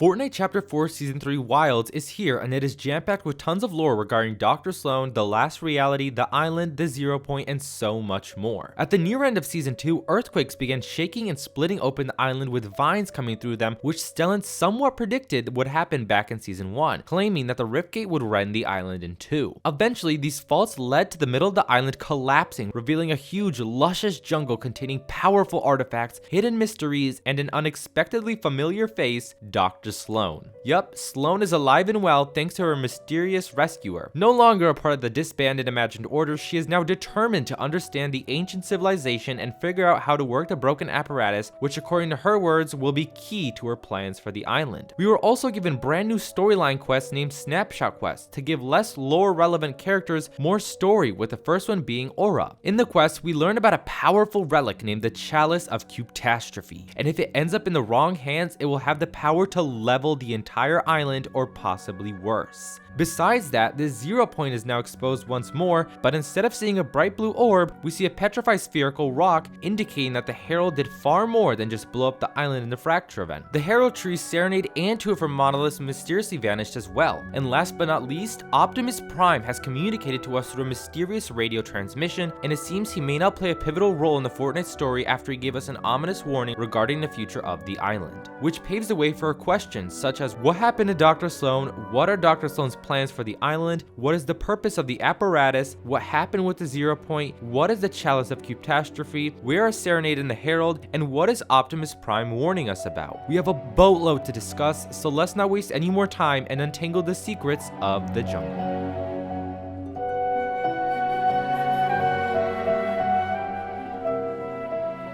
Fortnite Chapter 4 Season 3 Wilds is here, and it is jam-packed with tons of lore regarding Dr. Slone, the last reality, the island, the 0 point, and so much more. At the near end of Season 2, earthquakes began shaking and splitting open the island with vines coming through them, which Stellan somewhat predicted would happen back in Season 1, claiming that the rift gate would rend the island in two. Eventually, these faults led to the middle of the island collapsing, revealing a huge, luscious jungle containing powerful artifacts, hidden mysteries, and an unexpectedly familiar face, Dr. Slone. Yup, Slone is alive and well thanks to her mysterious rescuer. No longer a part of the disbanded Imagined Order, she is now determined to understand the ancient civilization and figure out how to work the broken apparatus, which according to her words will be key to her plans for the island. We were also given brand new storyline quests named Snapshot Quests to give less lore relevant characters more story, with the first one being Aura. In the quest, we learn about a powerful relic named the Chalice of Catastrophe, and if it ends up in the wrong hands, it will have the power to level the entire island or possibly worse. Besides that, the 0 point is now exposed once more, but instead of seeing a bright blue orb, we see a petrified spherical rock, indicating that the herald did far more than just blow up the island in the fracture event. The herald tree, Serenade, and two of her monoliths mysteriously vanished as well. And last but not least, Optimus Prime has communicated to us through a mysterious radio transmission, and it seems he may now play a pivotal role in the Fortnite story after he gave us an ominous warning regarding the future of the island, which paves the way for questions such as what happened to Dr. Slone, what are Dr. Slone's plans for the island, what is the purpose of the apparatus, what happened with the 0 point, what is the Chalice of Catastrophe, where are Serenade and the Herald, and what is Optimus Prime warning us about. We have a boatload to discuss, so let's not waste any more time and untangle the secrets of the jungle.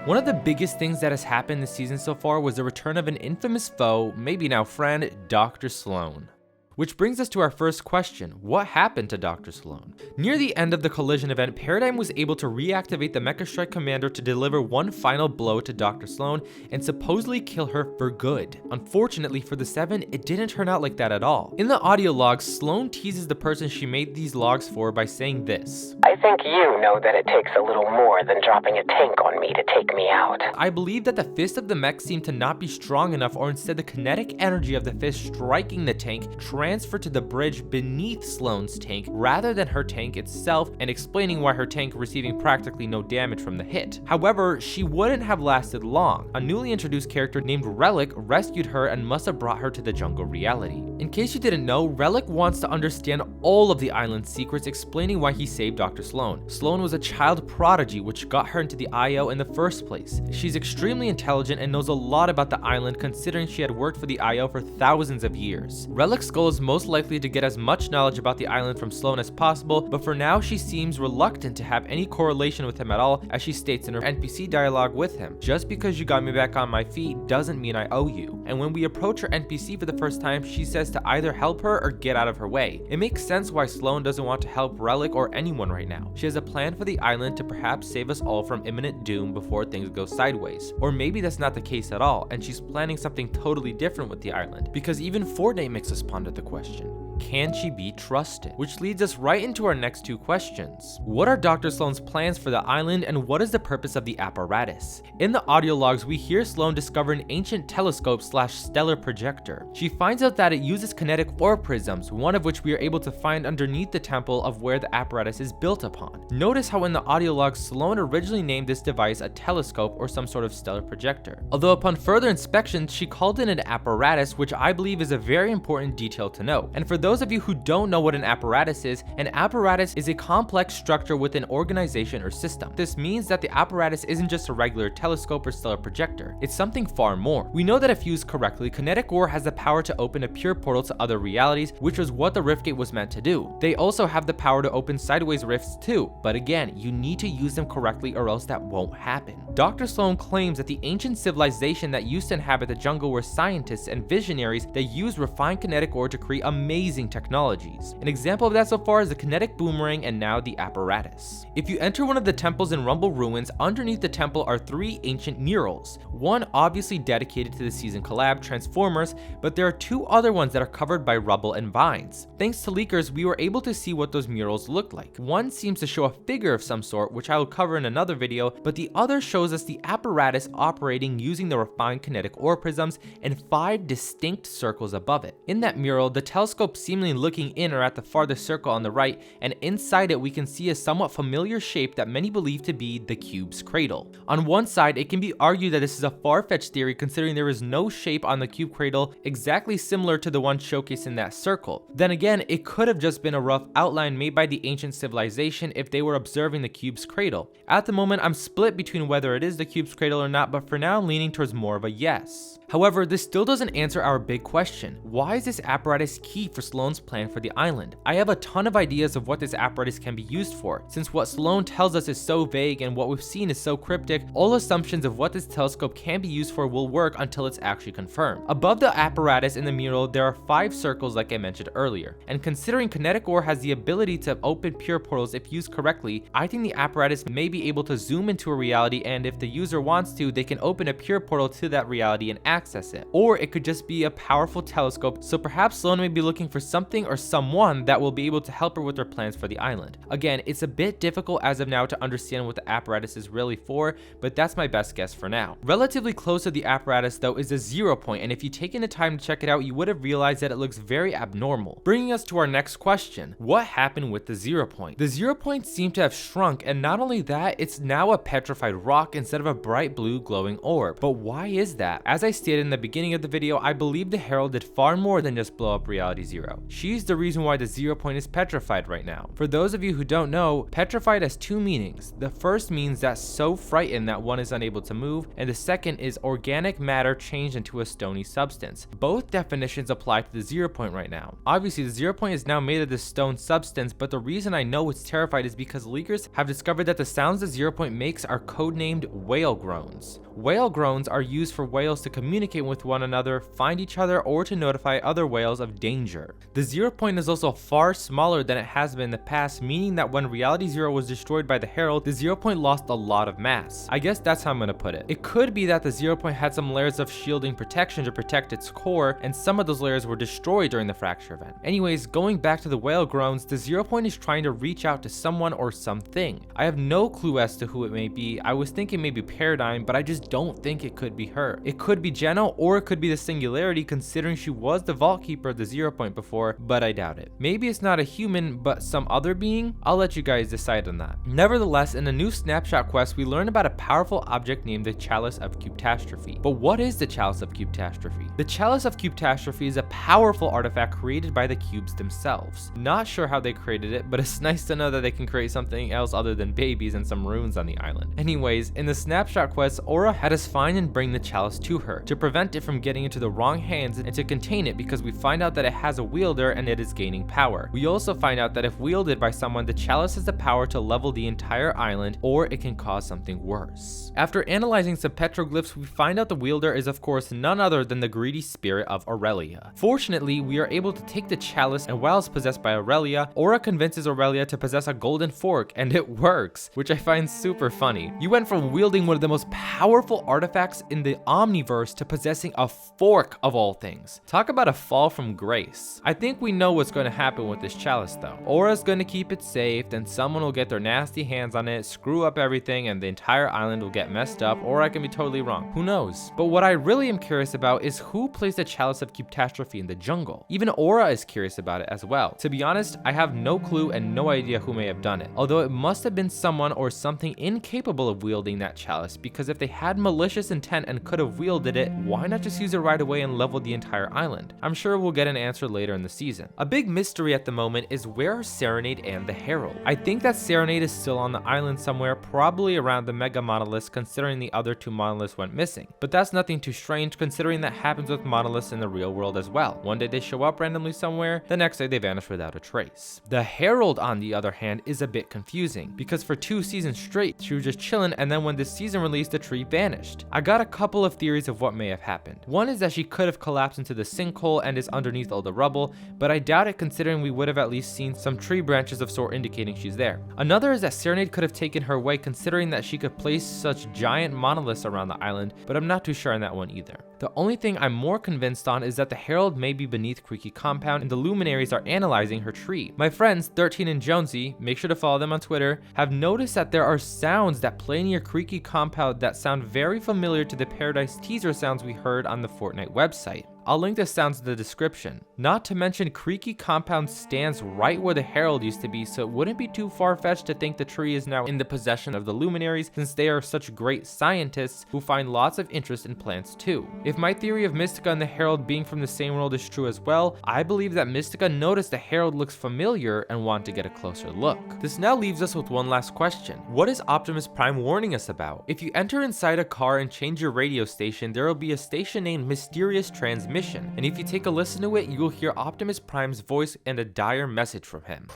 One of the biggest things that has happened this season so far was the return of an infamous foe, maybe now friend, Dr. Slone. Which brings us to our first question: what happened to Dr. Slone? Near the end of the collision event, Paradigm was able to reactivate the Mecha Strike Commander to deliver one final blow to Dr. Slone and supposedly kill her for good. Unfortunately for the 7, it didn't turn out like that at all. In the audio logs, Slone teases the person she made these logs for by saying this: I think you know that it takes a little more than dropping a tank on me to take me out. I believe that the fist of the mech seemed to not be strong enough, or instead the kinetic energy of the fist striking the tank transferred to the bridge beneath Slone's tank rather than her tank itself, and explaining why her tank receiving practically no damage from the hit. However, she wouldn't have lasted long. A newly introduced character named Relik rescued her and must have brought her to the jungle reality. In case you didn't know, Relik wants to understand all of the island's secrets, explaining why he saved Dr. Slone. Slone was a child prodigy, which got her into the IO in the first place. She's extremely intelligent and knows a lot about the island, considering she had worked for the IO for thousands of years. Relik's goal is most likely to get as much knowledge about the island from Slone as possible, but for now she seems reluctant to have any correlation with him at all, as she states in her NPC dialogue with him: just because you got me back on my feet doesn't mean I owe you. And when we approach her NPC for the first time, she says to either help her or get out of her way. It makes sense why Slone doesn't want to help Relik or anyone right now. She has a plan for the island to perhaps save us all from imminent doom before things go sideways. Or maybe that's not the case at all, and she's planning something totally different with the island, because even Fortnite makes us ponder the question: can she be trusted? Which leads us right into our next two questions. What are Dr. Slone's plans for the island, and what is the purpose of the apparatus? In the audio logs, we hear Slone discover an ancient telescope / stellar projector. She finds out that it uses kinetic orb prisms, one of which we are able to find underneath the temple of where the apparatus is built upon. Notice how in the audio logs, Slone originally named this device a telescope or some sort of stellar projector, although upon further inspection, she called it an apparatus, which I believe is a very important detail to know. And for those of you who don't know what an apparatus is a complex structure with an organization or system. This means that the apparatus isn't just a regular telescope or stellar projector, it's something far more. We know that if used correctly, kinetic ore has the power to open a pure portal to other realities, which was what the Riftgate was meant to do. They also have the power to open sideways rifts too, but again, you need to use them correctly or else that won't happen. Dr. Slone claims that the ancient civilization that used to inhabit the jungle were scientists and visionaries that used refined kinetic ore to create amazing amazing technologies. An example of that so far is the kinetic boomerang and now the apparatus. If you enter one of the temples in Rumble Ruins, underneath the temple are 3 ancient murals. One obviously dedicated to the season collab Transformers, but there are 2 other ones that are covered by rubble and vines. Thanks to leakers, we were able to see what those murals look like. One seems to show a figure of some sort, which I will cover in another video, but the other shows us the apparatus operating using the refined kinetic ore prisms and 5 distinct circles above it. In that mural, the telescope seemingly looking in or at the farthest circle on the right, and inside it we can see a somewhat familiar shape that many believe to be the cube's cradle. On one side, it can be argued that this is a far-fetched theory considering there is no shape on the cube cradle exactly similar to the one showcased in that circle. Then again, it could have just been a rough outline made by the ancient civilization if they were observing the cube's cradle. At the moment, I'm split between whether it is the cube's cradle or not, but for now I'm leaning towards more of a yes. However, this still doesn't answer our big question. Why is this apparatus key for Slone's plan for the island? I have a ton of ideas of what this apparatus can be used for. Since what Slone tells us is so vague and what we've seen is so cryptic, all assumptions of what this telescope can be used for will work until it's actually confirmed. Above the apparatus in the mural, there are 5 circles like I mentioned earlier. And considering kinetic ore has the ability to open pure portals if used correctly, I think the apparatus may be able to zoom into a reality, and if the user wants to, they can open a pure portal to that reality and access it. Or it could just be a powerful telescope, so perhaps Slone may be looking for something or someone that will be able to help her with her plans for the island. Again, it's a bit difficult as of now to understand what the apparatus is really for, but that's my best guess for now. Relatively close to the apparatus though is the 0 point, and if you've taken the time to check it out, you would have realized that it looks very abnormal. Bringing us to our next question, what happened with the 0 point? The 0 point seemed to have shrunk, and not only that, it's now a petrified rock instead of a bright blue glowing orb. But why is that? As I stated in the beginning of the video, I believe the Herald did far more than just blow up Reality Zero. She's the reason why the 0 point is petrified right now. For those of you who don't know, petrified has 2 meanings. The first means that so frightened that one is unable to move, and the second is organic matter changed into a stony substance. Both definitions apply to the 0 point right now. Obviously, the 0 point is now made of this stone substance, but the reason I know it's terrified is because leakers have discovered that the sounds the 0 point makes are codenamed whale groans. Whale groans are used for whales to communicate with one another, find each other, or to notify other whales of danger. The 0 point is also far smaller than it has been in the past, meaning that when Reality Zero was destroyed by the Herald, the 0 point lost a lot of mass. I guess that's how I'm gonna put it. It could be that the 0 point had some layers of shielding protection to protect its core, and some of those layers were destroyed during the fracture event. Anyways, going back to the whale groans, the 0 point is trying to reach out to someone or something. I have no clue as to who it may be. I was thinking maybe Paradigm, but I just don't think it could be her. It could be Jenna, or it could be the Singularity, considering she was the vault keeper of the 0 point before, but I doubt it. Maybe it's not a human, but some other being? I'll let you guys decide on that. Nevertheless, in a new snapshot quest, we learn about a powerful object named the Chalice of Cubetastrophe. But what is the Chalice of Cubetastrophe? The Chalice of Cubetastrophe is a powerful artifact created by the cubes themselves. Not sure how they created it, but it's nice to know that they can create something else other than babies and some runes on the island. Anyways, in the snapshot quest, Aura had us find and bring the chalice to her to prevent it from getting into the wrong hands and to contain it, because we find out that it has a wielder and it is gaining power. We also find out that if wielded by someone, the chalice has the power to level the entire island, or it can cause something worse. After analyzing some petroglyphs, we find out the wielder is of course none other than the greedy spirit of Aurelia. Fortunately, we are able to take the chalice, and while it's possessed by Aurelia, Aura convinces Aurelia to possess a golden fork, and it works, which I find super funny. You went from wielding one of the most powerful artifacts in the Omniverse to possessing a fork of all things. Talk about a fall from grace. I think we know what's going to happen with this chalice though. Aura's going to keep it safe, then someone will get their nasty hands on it, screw up everything, and the entire island will get messed up, or I can be totally wrong. Who knows? But what I really am curious about is who placed the Chalice of Cubetastrophe in the jungle. Even Aura is curious about it as well. To be honest, I have no clue and no idea who may have done it, although it must have been someone or something incapable of wielding that chalice, because if they had malicious intent and could have wielded it, why not just use it right away and level the entire island? I'm sure we'll get an answer later in the season. A big mystery at the moment is where are Serenade and the Herald? I think that Serenade is still on the island somewhere, probably around the Mega Monoliths, considering the other 2 monoliths went missing. But that's nothing too strange, considering that happens with monoliths in the real world as well. One day they show up randomly somewhere, the next day they vanish without a trace. The Herald, on the other hand, is a bit confusing, because for 2 seasons straight, she was just chilling, and then when this season released, the tree vanished. I got a couple of theories of what may have happened. One is that she could have collapsed into the sinkhole and is underneath all the rubble, but I doubt it considering we would have at least seen some tree branches of sort indicating she's there. Another is that Serenade could have taken her away considering that she could place such giant monoliths around the island, but I'm not too sure on that one either. The only thing I'm more convinced on is that the herald may be beneath Creaky Compound and the luminaries are analyzing her tree. My friends 13 and Jonesy, make sure to follow them on Twitter, have noticed that there are sounds that play near Creaky Compound that sound very familiar to the Paradise teaser sounds we heard on the Fortnite website. I'll link the sounds in the description. Not to mention Creaky Compound stands right where the herald used to be, so it wouldn't be too far-fetched to think the tree is now in the possession of the luminaries since they are such great scientists who find lots of interest in plants too. If my theory of Mystica and the herald being from the same world is true as well, I believe that Mystica noticed the herald looks familiar and wanted to get a closer look. This now leaves us with one last question. What is Optimus Prime warning us about? If you enter inside a car and change your radio station, there will be a station named Mysterious Transmission. And if you take a listen to it, you will hear Optimus Prime's voice and a dire message from him.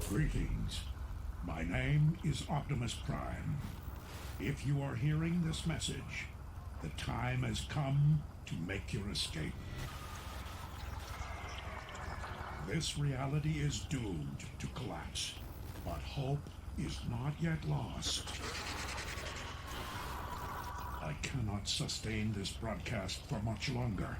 Greetings. My name is Optimus Prime. If you are hearing this message, the time has come to make your escape. This reality is doomed to collapse, but hope is not yet lost. I cannot sustain this broadcast for much longer.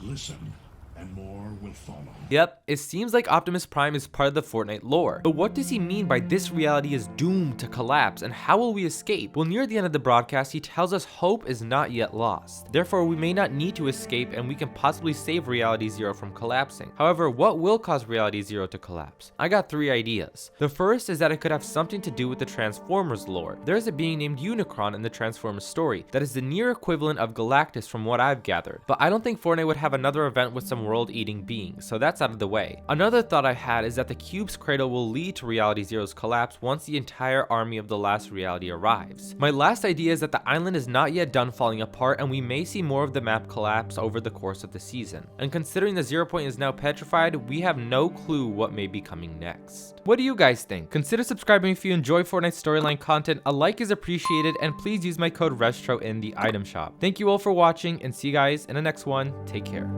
Listen, and more will follow. Yep, it seems like Optimus Prime is part of the Fortnite lore. But what does he mean by this reality is doomed to collapse, and how will we escape? Well, near the end of the broadcast, he tells us hope is not yet lost. Therefore, we may not need to escape, and we can possibly save Reality Zero from collapsing. However, what will cause Reality Zero to collapse? I got 3 ideas. The first is that it could have something to do with the Transformers lore. There is a being named Unicron in the Transformers story that is the near equivalent of Galactus from what I've gathered. But I don't think Fortnite would have another event with some world-eating being, so that's out of the way. Another thought I had is that the cube's cradle will lead to Reality Zero's collapse once the entire army of the last reality arrives. My last idea is that the island is not yet done falling apart and we may see more of the map collapse over the course of the season. And considering the 0 point is now petrified, we have no clue what may be coming next. What do you guys think? Consider subscribing if you enjoy Fortnite storyline content, a like is appreciated, and please use my code Rezztro in the item shop. Thank you all for watching and see you guys in the next one. Take care.